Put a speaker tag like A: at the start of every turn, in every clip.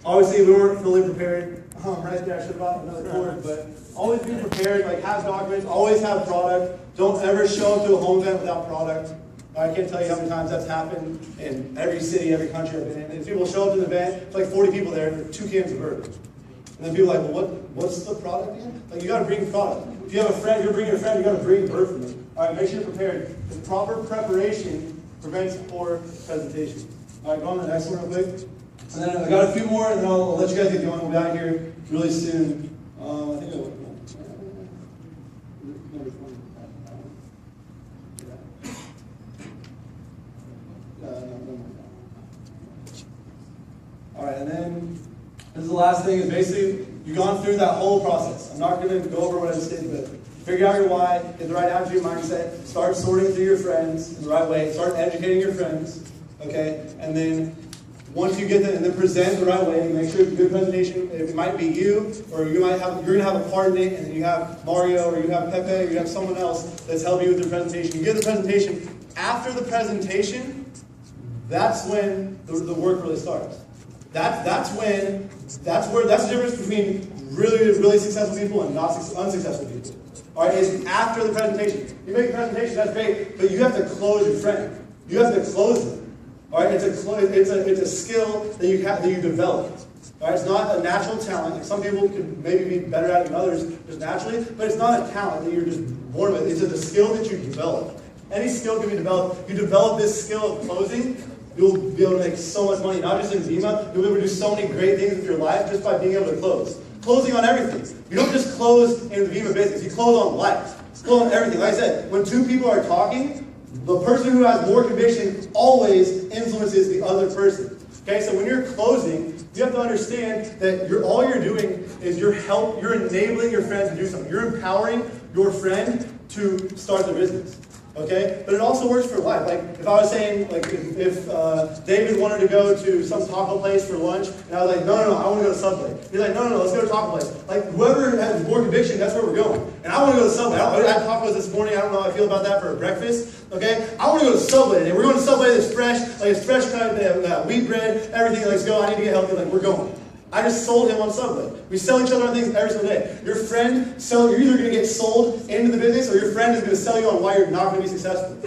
A: Obviously, we weren't fully prepared. Right there, I should have brought another cord, but always be prepared, like have documents, always have product. Don't ever show up to a home event without product. I can't tell you how many times that's happened in every city, every country I've been in. And people show up to the event, it's like 40 people there, and 2 cans of bird. And then people are like, well, what's the product again? Like, you got to bring product. If you have a friend, you're bringing a friend, you got to bring bird from them. All right, make sure you're prepared. The proper preparation prevents poor presentation. All right, go on to the next one real quick. And then I got a few more, and then I'll let you guys get going. We'll be out here really soon. I think I'll, all right, and then this is the last thing. Is basically you've gone through that whole process. I'm not going to go over what I just did, but figure out your why, get the right attitude, mindset, start sorting through your friends in the right way, start educating your friends, okay, and then once you get that, and then present the right way, make sure it's a good presentation. It might be you, or you're going to have a part in it, and then you have Mario, or you have Pepe, or you have someone else that's helping you with the presentation. You get the presentation. After the presentation, that's when the work really starts. That's the difference between really successful people and not unsuccessful people. All right, is after the presentation. You make a presentation, that's great, but you have to close your friend. You have to close them. All right, it's a skill that you develop. All right, it's not a natural talent. Like some people could maybe be better at it than others just naturally, but it's not a talent that you're just born with. It's a skill that you develop. Any skill can be developed. You develop this skill of closing, you'll be able to make so much money, not just in Vima, you'll be able to do so many great things with your life just by being able to close. Closing on everything. You don't just close in the Vima business, you close on life. Close on everything. Like I said, when 2 people are talking, the person who has more conviction always influences the other person. Okay, so when you're closing, you have to understand that all you're doing is you're enabling your friend to do something. You're empowering your friend to start their business. Okay, but it also works for life. Like if I was saying, like if David wanted to go to some taco place for lunch, and I was like, no, I want to go to Subway. He's like, no, let's go to taco place. Like whoever has more conviction, that's where we're going. And I want to go to Subway. I had tacos this morning. I don't know how I feel about that for breakfast. Okay, I want to go to Subway today. We're going to Subway that's fresh, like it's fresh cut. They have wheat bread, everything. Let's go. I need to get healthy. Like we're going. I just sold him on Subway. We sell each other on things every single day. Your friend, you're either going to get sold into the business, or your friend is going to sell you on why you're not going to be successful.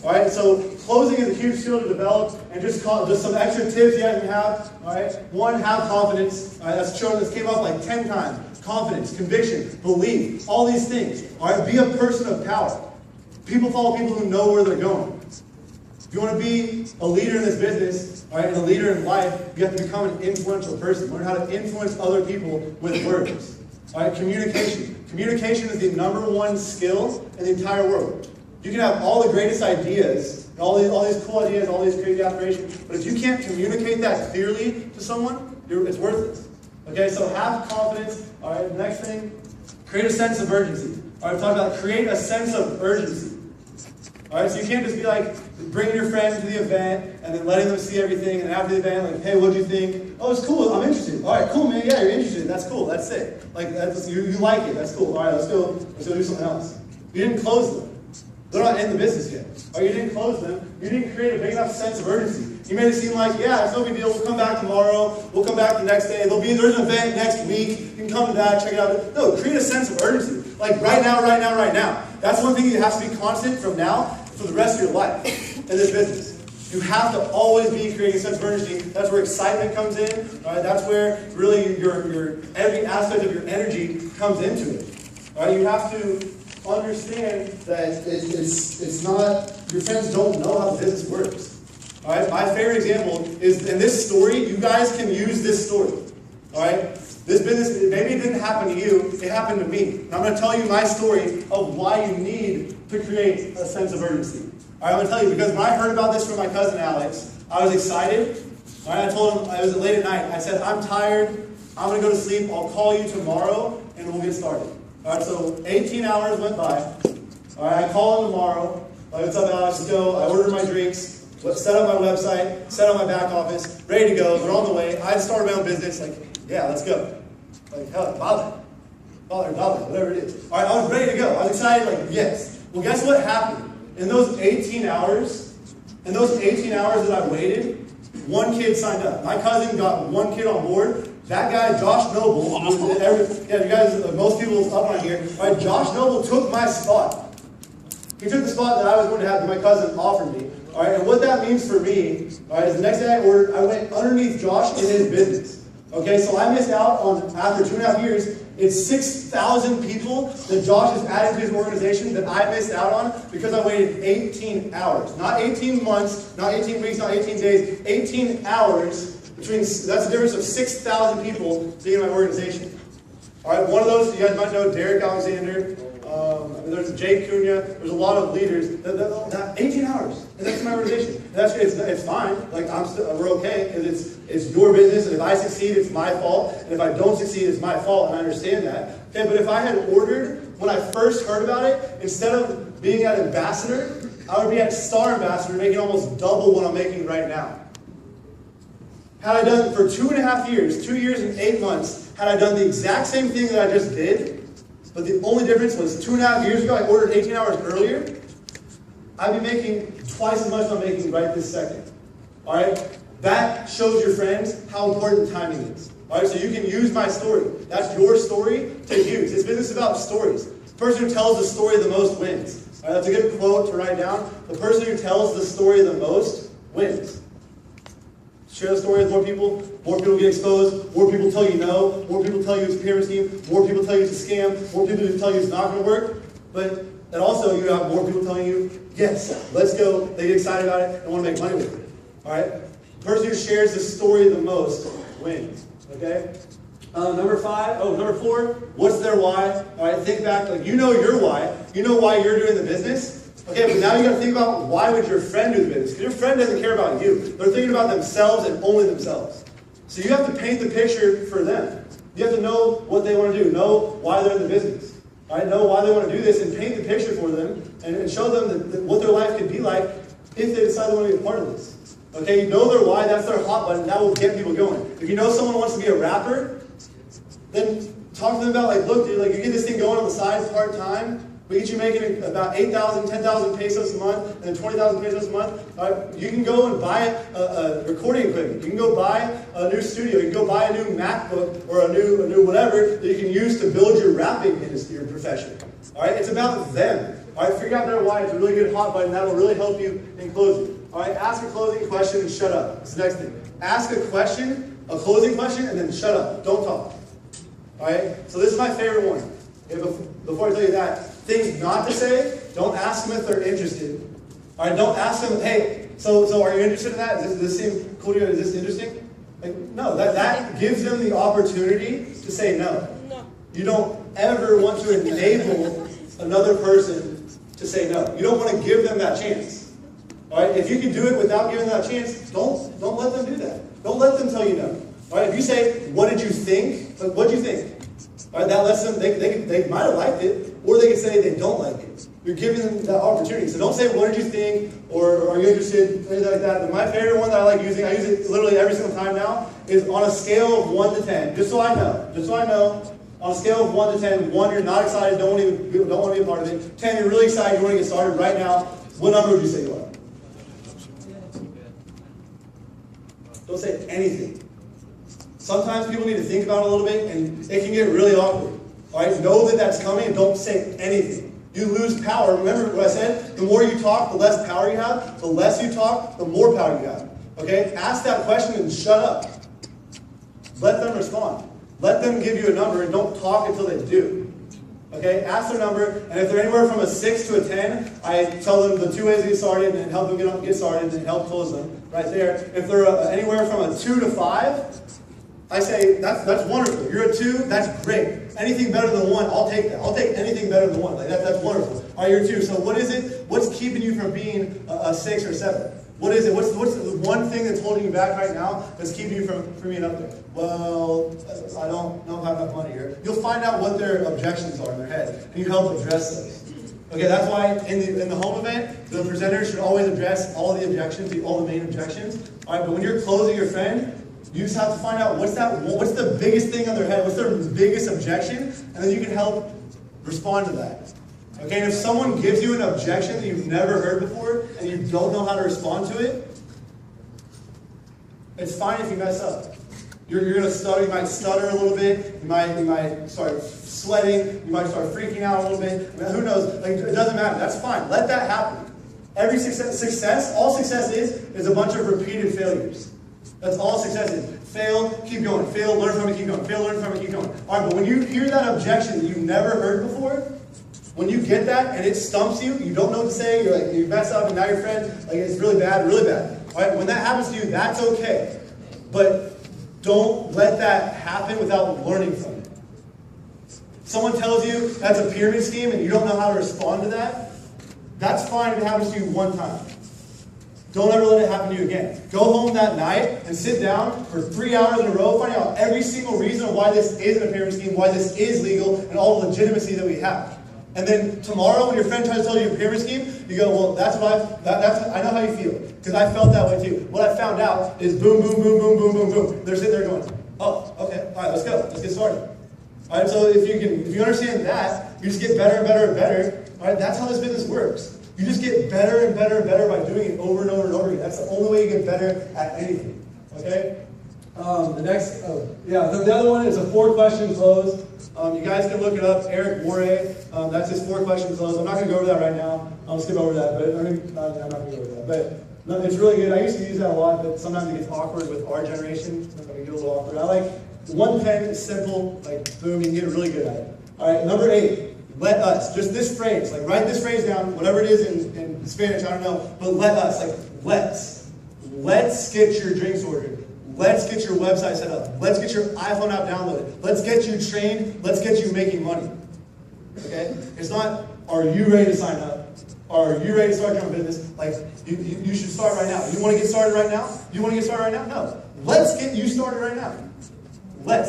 A: All right. So closing is a huge skill to develop, and just some extra tips you guys can have. All right. 1, have confidence. All right. That's shown. This came up like 10 times. Confidence, conviction, belief, all these things. All right. Be a person of power. People follow people who know where they're going. If you want to be a leader in this business, all right, and a leader in life, you have to become an influential person. Learn how to influence other people with words. All right, communication. Communication is the #1 skill in the entire world. You can have all the greatest ideas, all these cool ideas, all these crazy aspirations, but if you can't communicate that clearly to someone, it's worthless. Okay, so have confidence. All right, the next thing, create a sense of urgency. All right, I'm talking about create a sense of urgency. All right, so you can't just be like bringing your friend to the event and then letting them see everything, and after the event, like, hey, what'd you think? Oh, it's cool. I'm interested. All right, cool, man. Yeah, you're interested. That's cool. That's it. Like you like it. That's cool. All right, let's go do something else. You didn't close them. They're not in the business yet. Or you didn't close them. You didn't create a big enough sense of urgency. You made it seem like, yeah, it's no big deal. We'll come back tomorrow. We'll come back the next day. There's an event next week. You can come to that, check it out. No, create a sense of urgency. Like right now. That's one thing that has to be constant from now for the rest of your life in this business. You have to always be creating a sense of urgency. That's where excitement comes in. All right? That's where really your every aspect of your energy comes into it. All right? You have to understand that it's not, your friends don't know how the business works. All right? My favorite example is in this story. You guys can use this story. All right? This business, maybe it didn't happen to you, it happened to me. And I'm going to tell you my story of why you need to create a sense of urgency. All right, I'm going to tell you, because when I heard about this from my cousin Alex, I was excited. All right, I told him, it was late at night, I said, I'm tired, I'm going to go to sleep, I'll call you tomorrow, and we'll get started. All right, so 18 hours went by. All right, I call him tomorrow. Like, what's up, Alex? Let's go. I ordered my drinks, set up my website, set up my back office, ready to go. They're on the way. I started my own business. Like, yeah, let's go. Like, hell, dollar, whatever it is. All right, I was ready to go. I was excited, like, yes. Well, guess what happened? In those 18 hours that I waited, one kid signed up. My cousin got one kid on board. That guy, Josh Noble, you guys, most people up on here, right? Josh Noble took my spot. He took the spot that I was going to have that my cousin offered me. All right, and what that means for me, all right, is the next day I ordered, I went underneath Josh in his business. Okay, so I missed out on, after 2.5 years, it's 6,000 people that Josh has added to his organization that I missed out on because I waited 18 hours. Not 18 months, not 18 weeks, not 18 days, 18 hours between, that's the difference of 6,000 people being in my organization. All right, one of those, you guys might know Derek Alexander. There's Jake Cunha. There's a lot of leaders. That 18 hours, and that's my organization. And that's it's fine. Like we're okay because it's your business, and if I succeed, it's my fault, and if I don't succeed, it's my fault, and I understand that. Okay, but if I had ordered when I first heard about it, instead of being at ambassador, I would be at star ambassador, making almost double what I'm making right now. Had I done for 2.5 years, 2 years and 8 months, had I done the exact same thing that I just did. But the only difference was 2.5 years ago, I ordered 18 hours earlier. I'd be making twice as much as I'm making right this second. All right? That shows your friends how important timing is. All right? So you can use my story. That's your story to use. This business is about stories. The person who tells the story the most wins. All right? That's a good quote to write down. The person who tells the story the most wins. Share the story with more people get exposed, more people tell you no, more people tell you it's a pyramid scheme, more people tell you it's a scam, more people tell you it's not going to work, and also you have more people telling you, yes, let's go, they get excited about it and want to make money with it. All right? The person who shares the story the most wins. Okay? Number 4, what's their why? All right, think back, like you know your why, you know why you're doing the business. Okay, but now you got to think about why would your friend do the business? Because your friend doesn't care about you. They're thinking about themselves and only themselves. So you have to paint the picture for them. You have to know what they want to do, know why they're in the business. All right, know why they want to do this and paint the picture for them and show them that what their life could be like if they decide they want to be a part of this. Okay, you know their why, that's their hot button, that will get people going. If you know someone wants to be a rapper, then talk to them about like, look dude, like you get this thing going on the side part-time, we get you making about 8,000, 10,000 pesos a month, and then 20,000 pesos a month. You can go and buy a recording equipment. You can go buy a new studio. You can go buy a new MacBook or a new whatever that you can use to build your rapping industry or profession. All right, it's about them. All right, figure out their why. It's a really good hot button. That'll really help you in closing. All right, ask a closing question and shut up. That's the next thing. Ask a closing question, and then shut up. Don't talk. All right. So this is my favorite one. Before I tell you that, things not to say, don't ask them if they're interested. All right, don't ask them, hey, so are you interested in that? Does this seem cool to you? Is this interesting? Like, no, that gives them the opportunity to say no. You don't ever want to enable another person to say no. You don't want to give them that chance. All right, if you can do it without giving them that chance, don't let them do that. Don't let them tell you no. All right, if you say, what did you think? Like, what did you think? All right, that lets them, they might have liked it, or they can say they don't like it. You're giving them that opportunity. So don't say, what did you think, or are you interested, anything like that. But my favorite one that I like using, I use it literally every single time now, is on a scale of 1 to 10, just so I know, on a scale of 1 to 10, 1, you're not excited, don't want to be a part of it. 10, you're really excited, you want to get started right now. What number would you say you are? Don't say anything. Sometimes people need to think about it a little bit, and it can get really awkward. All right, know that that's coming, and don't say anything. You lose power. Remember what I said? The more you talk, the less power you have. The less you talk, the more power you have. Okay? Ask that question and shut up. Let them respond. Let them give you a number, and don't talk until they do. Okay? Ask their number, and if they're anywhere from a 6 to a 10, I tell them the 2 ways to get started, and help them get started, and help close them right there. If they're anywhere from a 2 to 5, I say, that's wonderful. You're a 2, that's great. Anything better than 1, I'll take that. I'll take anything better than 1. Like that's wonderful. All right, you're a 2. So what is it? What's keeping you from being a 6 or 7? What is it? What's the one thing that's holding you back right now that's keeping you from being up there? Well, I don't have enough money here. You'll find out what their objections are in their head, and you help address those. Okay, that's why in the home event, the presenter should always address all the objections, all the main objections. All right, but when you're closing your friend, you just have to find out what's the biggest thing on their head, what's their biggest objection, and then you can help respond to that. Okay, and if someone gives you an objection that you've never heard before, and you don't know how to respond to it, It's fine if you mess up. You're going to stutter. You might stutter a little bit. You might start sweating. You might start freaking out a little bit. I mean, who knows? Like, it doesn't matter. That's fine. Let that happen. Every all success is a bunch of repeated failures. That's all success is. Fail, keep going. Fail, learn from it, keep going. Fail, learn from it, keep going. All right, but when you hear that objection that you've never heard before, when you get that and it stumps you, you don't know what to say, you're like, you mess up and now your friend, like, it's really bad, really bad. All right, when that happens to you, that's okay. But don't let that happen without learning from it. Someone tells you that's a pyramid scheme and you don't know how to respond to that, that's fine if it happens to you one time. Don't ever let it happen to you again. Go home that night and sit down for 3 hours in a row, finding out every single reason of why this isn't a pyramid scheme, why this is legal, and all the legitimacy that we have. And then tomorrow, when your friend tries to tell you a pyramid scheme, you go, well, that's what I know how you feel, because I felt that way too. What I found out is boom, boom, boom, boom, boom, boom, boom. They're sitting there going, oh, okay, all right, let's go, let's get started. All right, so if you understand that, you just get better and better and better. All right, that's how this business works. You just get better and better and better by doing it over and over and over again. That's the only way you get better at anything. Okay? The other one is a 4-question close. You guys can look it up. Eric Warre, that's his 4-question close. I'm not going to go over that right now. I'll skip over that, but I'm not going to go over that. But no, it's really good. I used to use that a lot, but sometimes it gets awkward with our generation. It can get a little awkward. I like one pen. It's simple. Like boom, you can get really good at it. All right, number 8. Let us. Just this phrase. Like write this phrase down, whatever it is in Spanish, I don't know. But let us. Like let's. Let's get your drinks ordered. Let's get your website set up. Let's get your iPhone app downloaded. Let's get you trained. Let's get you making money. Okay? It's not, are you ready to sign up? Are you ready to start your own business? Like, you should start right now. You want to get started right now? You want to get started right now? No. Let's get you started right now. Let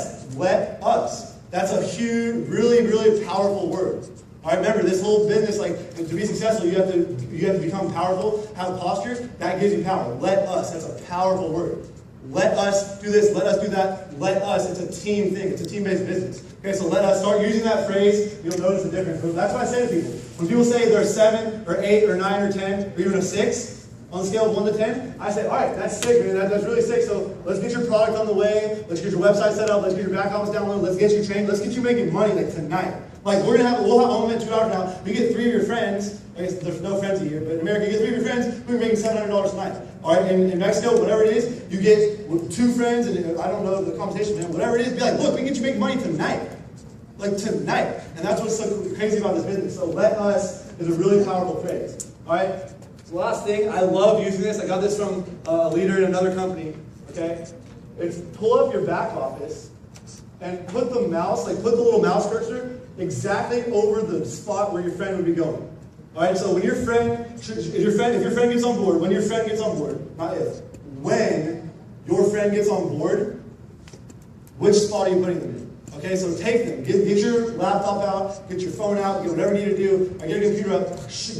A: us. That's a huge, really, really powerful word. All right, remember, this whole business, like, to be successful, you have to become powerful, have posture. That gives you power. Let us. That's a powerful word. Let us do this. Let us do that. Let us. It's a team thing. It's a team-based business. Okay, so let us start using that phrase. You'll notice the difference. But that's what I say to people. When people say they're 7 or 8 or 9 or 10 or even a 6, on the scale of 1 to 10, I say, all right, that's sick, man. That's really sick. So let's get your product on the way. Let's get your website set up. Let's get your back office downloaded. Let's get you trained. Let's get you making money like tonight. Like we'll have home in 2 hours now. You get 3 of your friends. I guess there's no friends here, but in America, you get 3 of your friends. We're making $700 tonight. All right, in Mexico, whatever it is, you get 2 friends, and I don't know the compensation, man. Whatever it is, be like, look, we can get you making money tonight. Like tonight. And that's what's so crazy about this business. So let us is a really powerful phrase. All right. The last thing, I love using this. I got this from a leader in another company. Okay, it's pull up your back office and put the little mouse cursor exactly over the spot where your friend would be going. All right. So when your friend gets on board, when your friend gets on board, not if, when your friend gets on board, which spot are you putting them in? Okay, so take them. Get your laptop out, get your phone out, get whatever you need to do, or get your computer up,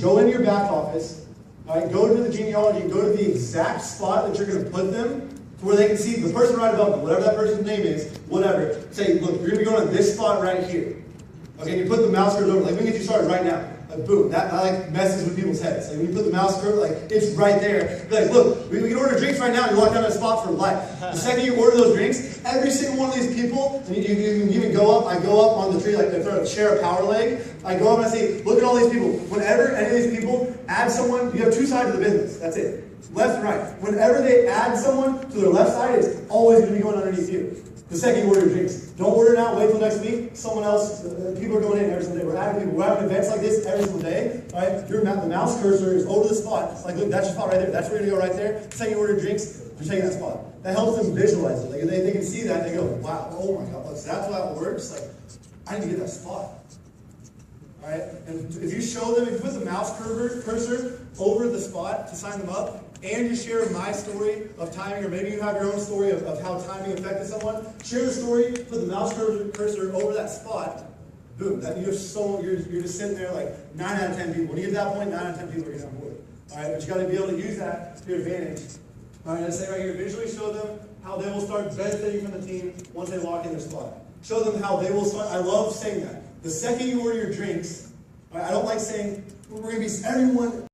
A: go into your back office. All right, go to the genealogy, go to the exact spot that you're going to put them to where they can see the person right above them, whatever that person's name is, whatever. Say, look, you're going to be going on this spot right here. Okay, you put the mouse cursor over, like, we can get you started right now. Like, boom, that like messes with people's heads. Like, when you put the mouse cursor, like, it's right there. Be like, look, we can order drinks right now, and you walk down that spot for life. The second you order those drinks, every single one of these people, and you can even go up, I go up on the tree, like, they throw a chair, a power leg. I go up and I say, look at all these people. Whenever any of these people add someone, you have 2 sides of the business. That's it. Left and right. Whenever they add someone to their left side, it's always going to be going underneath you. The second you order your drinks. Don't order now, wait till next week. Someone else, people are going in every single day. We're adding people. We're having events like this every single day. Right? The mouse cursor is over the spot. Like, look, that's your spot right there. That's where you're going to go right there. The second you order drinks, you're taking that spot. That helps them visualize it. Like, they can see that, they go, wow, oh my God, that's how it works. Like, I need to get that spot. All right? And if you show them, if you put the mouse cursor over the spot to sign them up, and you share my story of timing, or maybe you have your own story of how timing affected someone, share the story, put the mouse cursor over that spot, boom, you're just sitting there like 9 out of 10 people. When you get to that point, 9 out of 10 people are getting on board. All right, but you got to be able to use that to your advantage. All right, I say right here, visually show them how they will start benefiting from the team once they walk in their spot. Show them how they will start. I love saying that. The second you order your drinks, I don't like saying, we're going to be everyone.